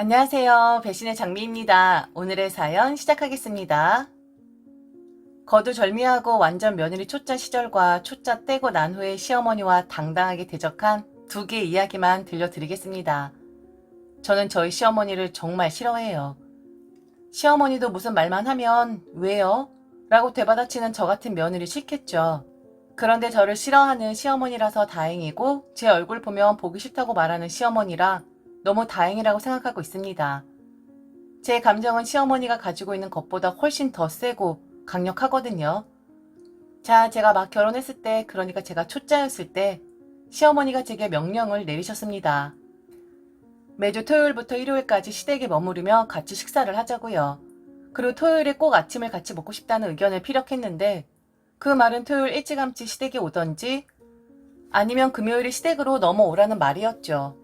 안녕하세요. 배신의 장미입니다. 오늘의 사연 시작하겠습니다. 거두절미하고 완전 며느리 초짜 시절과 초짜 떼고 난 후에 시어머니와 당당하게 대적한 두 개의 이야기만 들려드리겠습니다. 저는 저희 시어머니를 정말 싫어해요. 시어머니도 무슨 말만 하면 왜요? 라고 되받아치는 저 같은 며느리 싫겠죠. 그런데 저를 싫어하는 시어머니라서 다행이고 제 얼굴 보면 보기 싫다고 말하는 시어머니라 너무 다행이라고 생각하고 있습니다. 제 감정은 시어머니가 가지고 있는 것보다 훨씬 더 세고 강력하거든요. 자, 제가 막 결혼했을 때, 그러니까 제가 초짜였을 때 시어머니가 제게 명령을 내리셨습니다. 매주 토요일부터 일요일까지 시댁에 머무르며 같이 식사를 하자고요. 그리고 토요일에 꼭 아침을 같이 먹고 싶다는 의견을 피력했는데 그 말은 토요일 일찌감치 시댁에 오던지 아니면 금요일에 시댁으로 넘어오라는 말이었죠.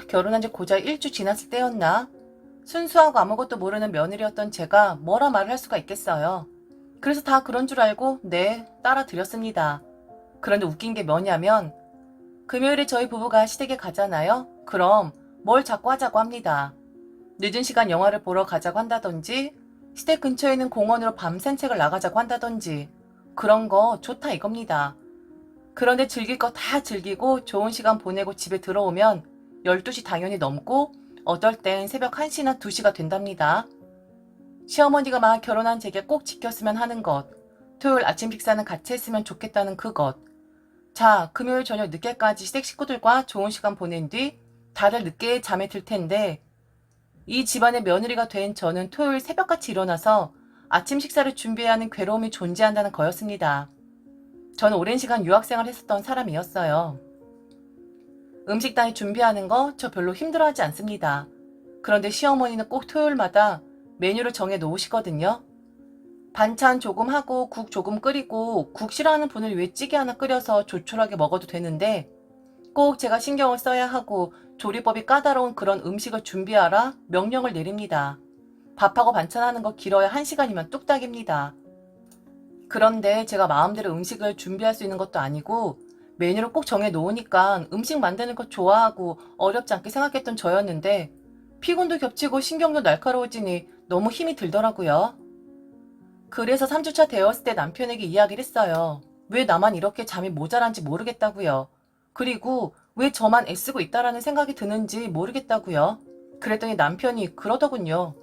결혼한 지 고작 1주 지났을 때였나? 순수하고 아무것도 모르는 며느리였던 제가 뭐라 말을 할 수가 있겠어요. 그래서 다 그런 줄 알고 네, 따라 드렸습니다. 그런데 웃긴 게 뭐냐면 금요일에 저희 부부가 시댁에 가잖아요. 그럼 뭘 자꾸 하자고 합니다. 늦은 시간 영화를 보러 가자고 한다든지 시댁 근처에 있는 공원으로 밤 산책을 나가자고 한다든지 그런 거 좋다 이겁니다. 그런데 즐길 거 다 즐기고 좋은 시간 보내고 집에 들어오면 12시 당연히 넘고 어떨 땐 새벽 1시나 2시가 된답니다. 시어머니가 막 결혼한 제게 꼭 지켰으면 하는 것, 토요일 아침 식사는 같이 했으면 좋겠다는 그것. 자, 금요일 저녁 늦게까지 시댁 식구들과 좋은 시간 보낸 뒤 다들 늦게 잠에 들 텐데 이 집안의 며느리가 된 저는 토요일 새벽같이 일어나서 아침 식사를 준비해야 하는 괴로움이 존재한다는 거였습니다. 저는 오랜 시간 유학생활을 했었던 사람이었어요. 음식 따위 준비하는 거 저 별로 힘들어하지 않습니다. 그런데 시어머니는 꼭 토요일마다 메뉴를 정해 놓으시거든요. 반찬 조금 하고 국 조금 끓이고 국 싫어하는 분을 위해 찌개 하나 끓여서 조촐하게 먹어도 되는데 꼭 제가 신경을 써야 하고 조리법이 까다로운 그런 음식을 준비하라 명령을 내립니다. 밥하고 반찬하는 거 길어야 1시간이면 뚝딱입니다. 그런데 제가 마음대로 음식을 준비할 수 있는 것도 아니고 메뉴를 꼭 정해 놓으니까 음식 만드는 거 좋아하고 어렵지 않게 생각했던 저였는데 피곤도 겹치고 신경도 날카로워지니 너무 힘이 들더라고요. 그래서 3주차 되었을 때 남편에게 이야기를 했어요. 왜 나만 이렇게 잠이 모자란지 모르겠다고요. 그리고 왜 저만 애쓰고 있다라는 생각이 드는지 모르겠다고요. 그랬더니 남편이 그러더군요.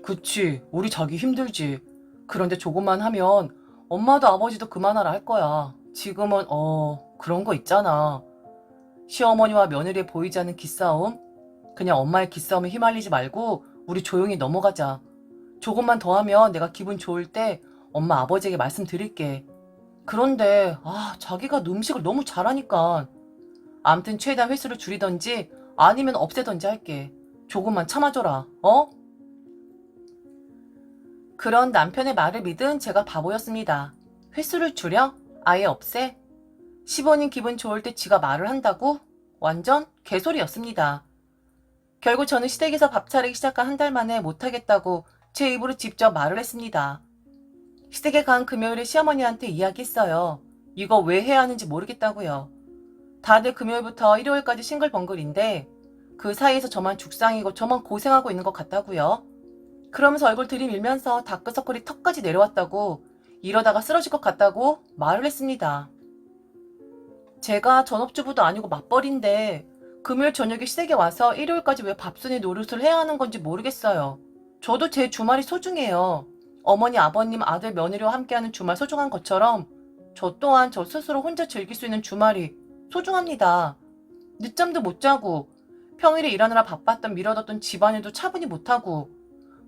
그치, 우리 자기 힘들지. 그런데 조금만 하면 엄마도 아버지도 그만하라 할 거야. 지금은 그런 거 있잖아. 시어머니와 며느리의 보이지 않는 기싸움? 그냥 엄마의 기싸움에 휘말리지 말고 우리 조용히 넘어가자. 조금만 더 하면 내가 기분 좋을 때 엄마 아버지에게 말씀드릴게. 그런데 자기가 음식을 너무 잘하니까 암튼 최대한 횟수를 줄이던지 아니면 없애던지 할게. 조금만 참아줘라. 어? 그런 남편의 말을 믿은 제가 바보였습니다. 횟수를 줄여? 아예 없애? 시부모님 기분 좋을 때 지가 말을 한다고? 완전 개소리였습니다. 결국 저는 시댁에서 밥 차리기 시작한 한 달 만에 못하겠다고 제 입으로 직접 말을 했습니다. 시댁에 간 금요일에 시어머니한테 이야기했어요. 이거 왜 해야 하는지 모르겠다고요. 다들 금요일부터 일요일까지 싱글벙글인데 그 사이에서 저만 죽상이고 저만 고생하고 있는 것 같다고요. 그러면서 얼굴 들이밀면서 다크서클이 턱까지 내려왔다고 이러다가 쓰러질 것 같다고 말을 했습니다. 제가 전업주부도 아니고 맞벌인데 금요일 저녁에 시댁에 와서 일요일까지 왜 밥순이 노릇을 해야 하는 건지 모르겠어요. 저도 제 주말이 소중해요. 어머니, 아버님, 아들, 며느리와 함께하는 주말 소중한 것처럼 저 또한 저 스스로 혼자 즐길 수 있는 주말이 소중합니다. 늦잠도 못 자고 평일에 일하느라 바빴던 미뤄뒀던 집안일도 차분히 못하고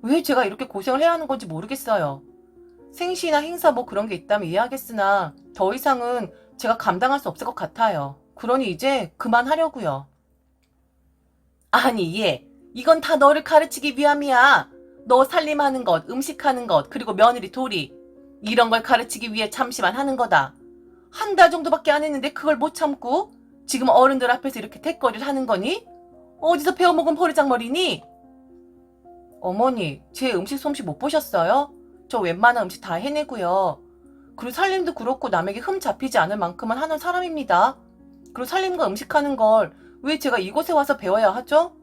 왜 제가 이렇게 고생을 해야 하는 건지 모르겠어요. 생시나 행사 뭐 그런 게 있다면 이해하겠으나 더 이상은 제가 감당할 수 없을 것 같아요. 그러니 이제 그만하려고요. 아니 얘, 이건 다 너를 가르치기 위함이야. 너 살림하는 것, 음식하는 것, 그리고 며느리 도리 이런 걸 가르치기 위해 잠시만 하는 거다. 한 달 정도밖에 안 했는데 그걸 못 참고 지금 어른들 앞에서 이렇게 대거리를 하는 거니? 어디서 배워먹은 버르장머리니? 어머니, 제 음식 솜씨 못 보셨어요? 저 웬만한 음식 다 해내고요. 그리고 살림도 그렇고 남에게 흠 잡히지 않을 만큼은 하는 사람입니다. 그리고 살림과 음식하는 걸 왜 제가 이곳에 와서 배워야 하죠?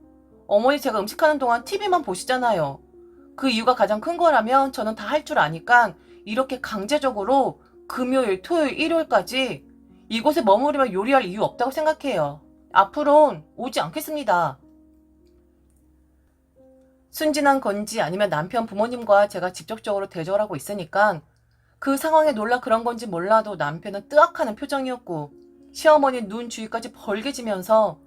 어머니 제가 음식하는 동안 TV만 보시잖아요. 그 이유가 가장 큰 거라면 저는 다 할 줄 아니까 이렇게 강제적으로 금요일, 토요일, 일요일까지 이곳에 머무르며 요리할 이유 없다고 생각해요. 앞으론 오지 않겠습니다. 순진한 건지 아니면 남편 부모님과 제가 직접적으로 대조를 하고 있으니까 그 상황에 놀라 그런 건지 몰라도 남편은 뜨악하는 표정이었고 시어머니 눈 주위까지 벌개지면서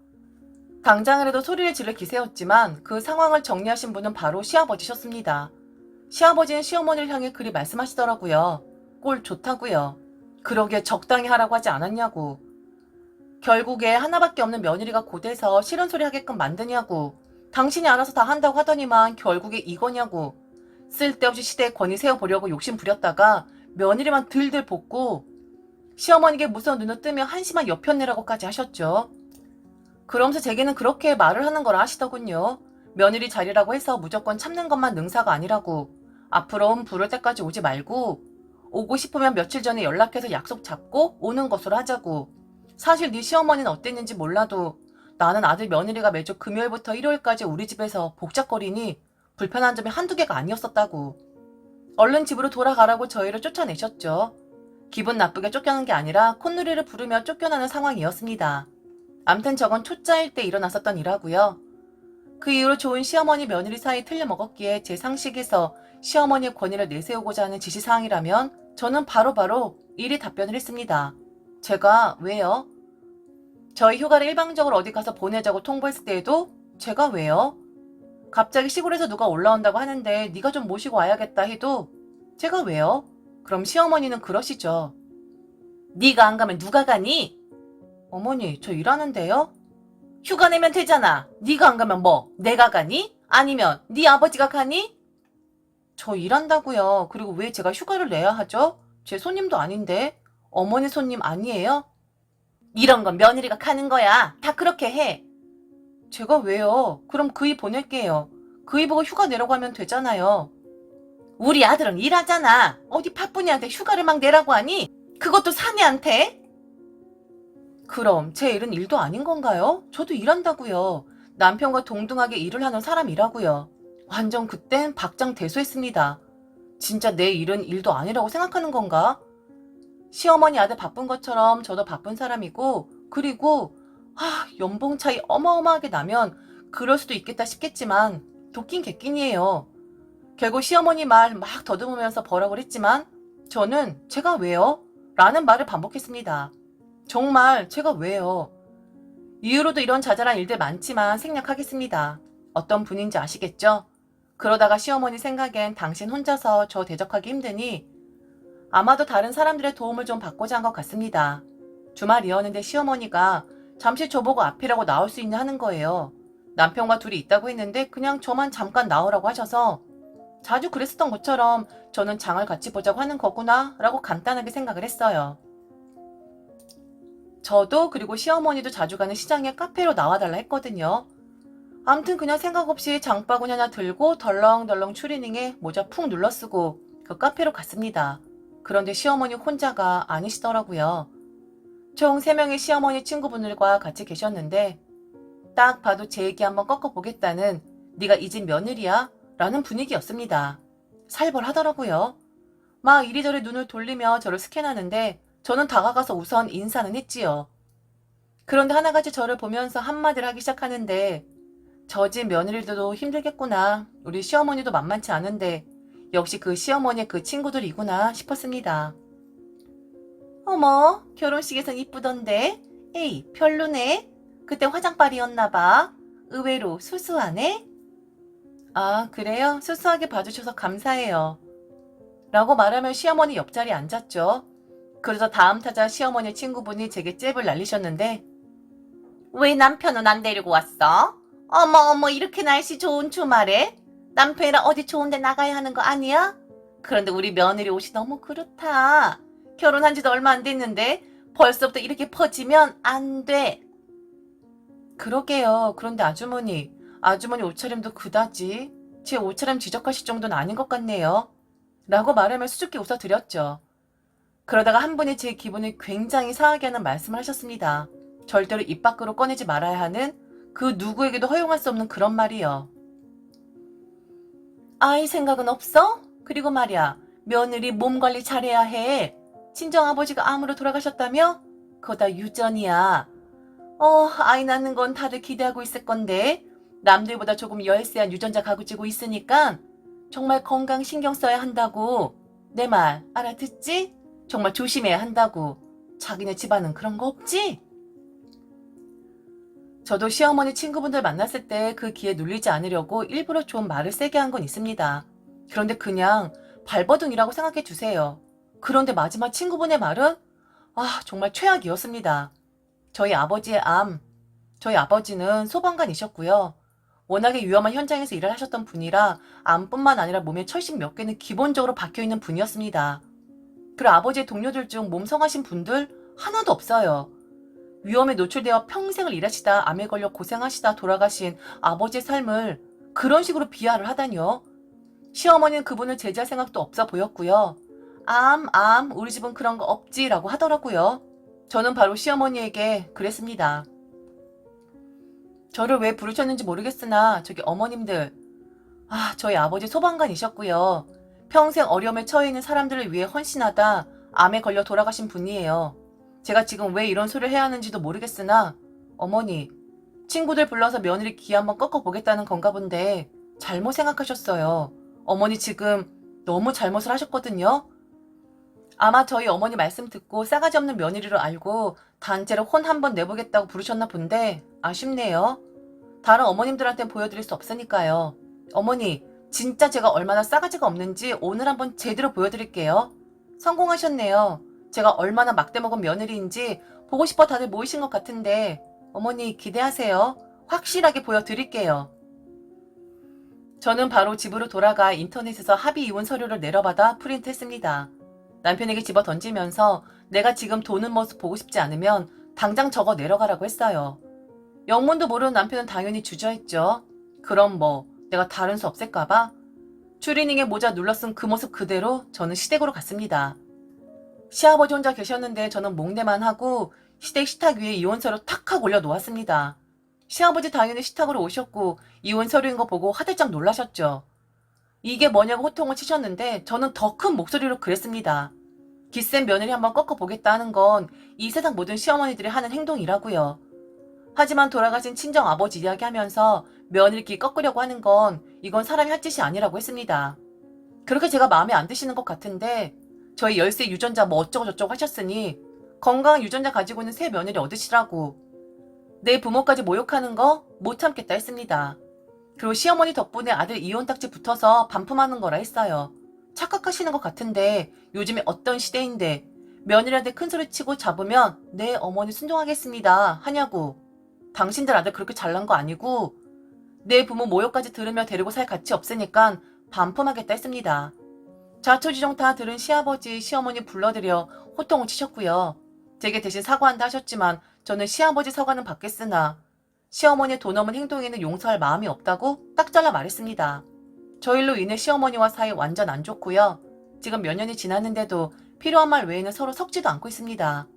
당장이라도 소리를 지를 기세였지만 그 상황을 정리하신 분은 바로 시아버지셨습니다. 시아버지는 시어머니를 향해 그리 말씀하시더라고요. 꼴 좋다고요. 그러게 적당히 하라고 하지 않았냐고. 결국에 하나밖에 없는 며느리가 고돼서 싫은 소리 하게끔 만드냐고. 당신이 알아서 다 한다고 하더니만 결국에 이거냐고. 쓸데없이 시대에 권위 세워보려고 욕심 부렸다가 며느리만 들들 볶고 시어머니에게 무서운 눈을 뜨며 한심한 여편네라고까지 하셨죠. 그러면서 제게는 그렇게 말을 하는 걸 아시더군요. 며느리 자리라고 해서 무조건 참는 것만 능사가 아니라고. 앞으로는 부를 때까지 오지 말고 오고 싶으면 며칠 전에 연락해서 약속 잡고 오는 것으로 하자고. 사실 네 시어머니는 어땠는지 몰라도 나는 아들 며느리가 매주 금요일부터 일요일까지 우리 집에서 복잡거리니 불편한 점이 한두 개가 아니었었다고. 얼른 집으로 돌아가라고 저희를 쫓아내셨죠. 기분 나쁘게 쫓겨난 게 아니라 콧노래를 부르며 쫓겨나는 상황이었습니다. 암튼 저건 초짜일 때 일어났었던 일하고요. 그 이후로 좋은 시어머니 며느리 사이 틀려먹었기에 제 상식에서 시어머니의 권위를 내세우고자 하는 지시사항이라면 저는 바로바로 이리 답변을 했습니다. 제가 왜요? 저희 휴가를 일방적으로 어디 가서 보내자고 통보했을 때에도 제가 왜요? 갑자기 시골에서 누가 올라온다고 하는데 네가 좀 모시고 와야겠다 해도 제가 왜요? 그럼 시어머니는 그러시죠. 네가 안 가면 누가 가니? 어머니 저 일하는데요? 휴가 내면 되잖아. 네가 안 가면 뭐 내가 가니? 아니면 네 아버지가 가니? 저 일한다고요. 그리고 왜 제가 휴가를 내야 하죠? 제 손님도 아닌데. 어머니 손님 아니에요? 이런 건 며느리가 가는 거야. 다 그렇게 해. 제가 왜요? 그럼 그이 보낼게요. 그이 보고 휴가 내라고 하면 되잖아요. 우리 아들은 일하잖아. 어디 바쁘니한테 휴가를 막 내라고 하니? 그것도 사내한테? 그럼 제 일은 일도 아닌 건가요? 저도 일한다고요. 남편과 동등하게 일을 하는 사람이라고요. 완전 그땐 박장대소했습니다. 진짜 내 일은 일도 아니라고 생각하는 건가? 시어머니 아들 바쁜 것처럼 저도 바쁜 사람이고 그리고 연봉 차이 어마어마하게 나면 그럴 수도 있겠다 싶겠지만 도끼는 객긴이에요. 결국 시어머니 말 막 더듬으면서 버럭을 했지만 저는 제가 왜요? 라는 말을 반복했습니다. 정말 제가 왜요? 이후로도 이런 자잘한 일들 많지만 생략하겠습니다. 어떤 분인지 아시겠죠? 그러다가 시어머니 생각엔 당신 혼자서 저 대적하기 힘드니 아마도 다른 사람들의 도움을 좀 받고자 한 것 같습니다. 주말이었는데 시어머니가 잠시 저보고 앞이라고 나올 수 있냐 하는 거예요. 남편과 둘이 있다고 했는데 그냥 저만 잠깐 나오라고 하셔서 자주 그랬었던 것처럼 저는 장을 같이 보자고 하는 거구나 라고 간단하게 생각을 했어요. 저도 그리고 시어머니도 자주 가는 시장에 카페로 나와달라 했거든요. 암튼 그냥 생각 없이 장바구니 하나 들고 덜렁덜렁 추리닝에 모자 푹 눌러쓰고 그 카페로 갔습니다. 그런데 시어머니 혼자가 아니시더라고요. 총 3명의 시어머니 친구분들과 같이 계셨는데 딱 봐도 제 얘기 한번 꺾어보겠다는 네가 이 집 며느리야? 라는 분위기였습니다. 살벌하더라고요. 막 이리저리 눈을 돌리며 저를 스캔하는데 저는 다가가서 우선 인사는 했지요. 그런데 하나같이 저를 보면서 한마디를 하기 시작하는데 저 집 며느리들도 힘들겠구나. 우리 시어머니도 만만치 않은데 역시 그 시어머니의 그 친구들이구나 싶었습니다. 어머, 결혼식에선 이쁘던데? 에이, 별로네. 그때 화장빨이었나봐. 의외로 수수하네? 아, 그래요? 수수하게 봐주셔서 감사해요. 라고 말하며 시어머니 옆자리에 앉았죠. 그러자 다음 타자 시어머니 친구분이 제게 잽을 날리셨는데 왜 남편은 안 데리고 왔어? 어머 이렇게 날씨 좋은 주말에? 남편이랑 어디 좋은 데 나가야 하는 거 아니야? 그런데 우리 며느리 옷이 너무 그렇다. 결혼한 지도 얼마 안 됐는데 벌써부터 이렇게 퍼지면 안 돼. 그러게요. 그런데 아주머니 옷차림도 그다지. 제 옷차림 지적하실 정도는 아닌 것 같네요. 라고 말하며 수줍게 웃어드렸죠. 그러다가 한 분이 제 기분을 굉장히 상하게 하는 말씀을 하셨습니다. 절대로 입 밖으로 꺼내지 말아야 하는 그 누구에게도 허용할 수 없는 그런 말이요. 아이 생각은 없어? 그리고 말이야, 며느리 몸 관리 잘해야 해. 친정아버지가 암으로 돌아가셨다며? 그거 다 유전이야. 아이 낳는 건 다들 기대하고 있을 건데 남들보다 조금 열세한 유전자 가구지고 있으니까 정말 건강 신경 써야 한다고. 내 말 알아듣지? 정말 조심해야 한다고. 자기네 집안은 그런 거 없지? 저도 시어머니 친구분들 만났을 때 그 기회 눌리지 않으려고 일부러 좀 말을 세게 한 건 있습니다. 그런데 그냥 발버둥이라고 생각해 주세요. 그런데 마지막 친구분의 말은 정말 최악이었습니다. 저희 아버지는 소방관이셨고요. 워낙에 위험한 현장에서 일을 하셨던 분이라 암뿐만 아니라 몸에 철심 몇 개는 기본적으로 박혀있는 분이었습니다. 그리고 아버지의 동료들 중 몸 성하신 분들 하나도 없어요. 위험에 노출되어 평생을 일하시다 암에 걸려 고생하시다 돌아가신 아버지의 삶을 그런 식으로 비하를 하다니요. 시어머니는 그분을 제지할 생각도 없어 보였고요. 우리 집은 그런 거 없지라고 하더라고요. 저는 바로 시어머니에게 그랬습니다. 저를 왜 부르셨는지 모르겠으나 저기 어머님들, 저희 아버지 소방관이셨고요. 평생 어려움에 처해 있는 사람들을 위해 헌신하다 암에 걸려 돌아가신 분이에요. 제가 지금 왜 이런 소리를 해야 하는지도 모르겠으나 어머니, 친구들 불러서 며느리 기 한번 꺾어보겠다는 건가 본데 잘못 생각하셨어요. 어머니 지금 너무 잘못을 하셨거든요. 아마 저희 어머니 말씀 듣고 싸가지 없는 며느리로 알고 단체로 혼 한번 내보겠다고 부르셨나 본데 아쉽네요. 다른 어머님들한테 보여드릴 수 없으니까요. 어머니, 진짜 제가 얼마나 싸가지가 없는지 오늘 한번 제대로 보여드릴게요. 성공하셨네요. 제가 얼마나 막대먹은 며느리인지 보고 싶어 다들 모이신 것 같은데 어머니 기대하세요. 확실하게 보여드릴게요. 저는 바로 집으로 돌아가 인터넷에서 합의 이혼 서류를 내려받아 프린트했습니다. 남편에게 집어 던지면서 내가 지금 도는 모습 보고 싶지 않으면 당장 적어 내려가라고 했어요. 영문도 모르는 남편은 당연히 주저했죠. 그럼 내가 다른 수 없을까봐? 추리닝에 모자 눌러 쓴 그 모습 그대로 저는 시댁으로 갔습니다. 시아버지 혼자 계셨는데 저는 목례만 하고 시댁 식탁 위에 이혼서류 탁 하고 올려놓았습니다. 시아버지 당연히 식탁으로 오셨고 이혼 서류인 거 보고 화들짝 놀라셨죠. 이게 뭐냐고 호통을 치셨는데 저는 더 큰 목소리로 그랬습니다. 기센 며느리 한번 꺾어보겠다 하는 건 이 세상 모든 시어머니들이 하는 행동이라고요. 하지만 돌아가신 친정아버지 이야기하면서 며느리끼리 꺾으려고 하는 건 이건 사람이 할 짓이 아니라고 했습니다. 그렇게 제가 마음에 안 드시는 것 같은데 저희 열세 유전자 어쩌고저쩌고 하셨으니 건강한 유전자 가지고 있는 새 며느리 얻으시라고. 내 부모까지 모욕하는 거 못 참겠다 했습니다. 그리고 시어머니 덕분에 아들 이혼 딱지 붙어서 반품하는 거라 했어요. 착각하시는 것 같은데 요즘에 어떤 시대인데 며느리한테 큰소리 치고 잡으면 네 어머니 순종하겠습니다 하냐고. 당신들 아들 그렇게 잘난 거 아니고 내 부모 모욕까지 들으며 데리고 살 가치 없으니까 반품하겠다 했습니다. 자초지종 다 들은 시아버지, 시어머니 불러들여 호통을 치셨고요. 제게 대신 사과한다 하셨지만 저는 시아버지 사과는 받겠으나 시어머니의 돈 없는 행동에는 용서할 마음이 없다고 딱 잘라 말했습니다. 저 일로 인해 시어머니와 사이 완전 안 좋고요. 지금 몇 년이 지났는데도 필요한 말 외에는 서로 섞지도 않고 있습니다.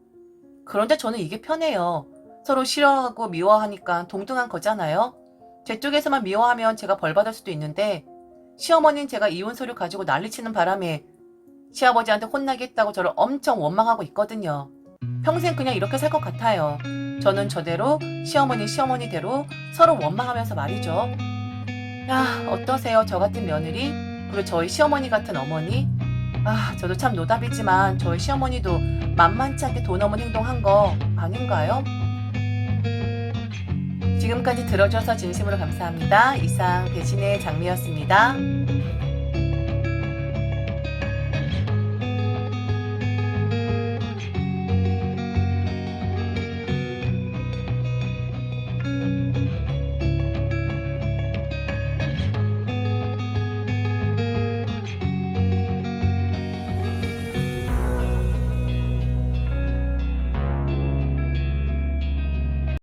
그런데 저는 이게 편해요. 서로 싫어하고 미워하니까 동등한 거잖아요. 제 쪽에서만 미워하면 제가 벌 받을 수도 있는데 시어머니는 제가 이혼 서류 가지고 난리치는 바람에 시아버지한테 혼나겠다고 저를 엄청 원망하고 있거든요. 평생 그냥 이렇게 살 것 같아요. 저는 저대로, 시어머니 시어머니대로 서로 원망하면서 말이죠. 야, 어떠세요? 저 같은 며느리? 그리고 저희 시어머니 같은 어머니? 저도 참 노답이지만 저희 시어머니도 만만치 않게 돈 없는 행동한 거 아닌가요? 지금까지 들어줘서 진심으로 감사합니다. 이상 대신의 장미였습니다.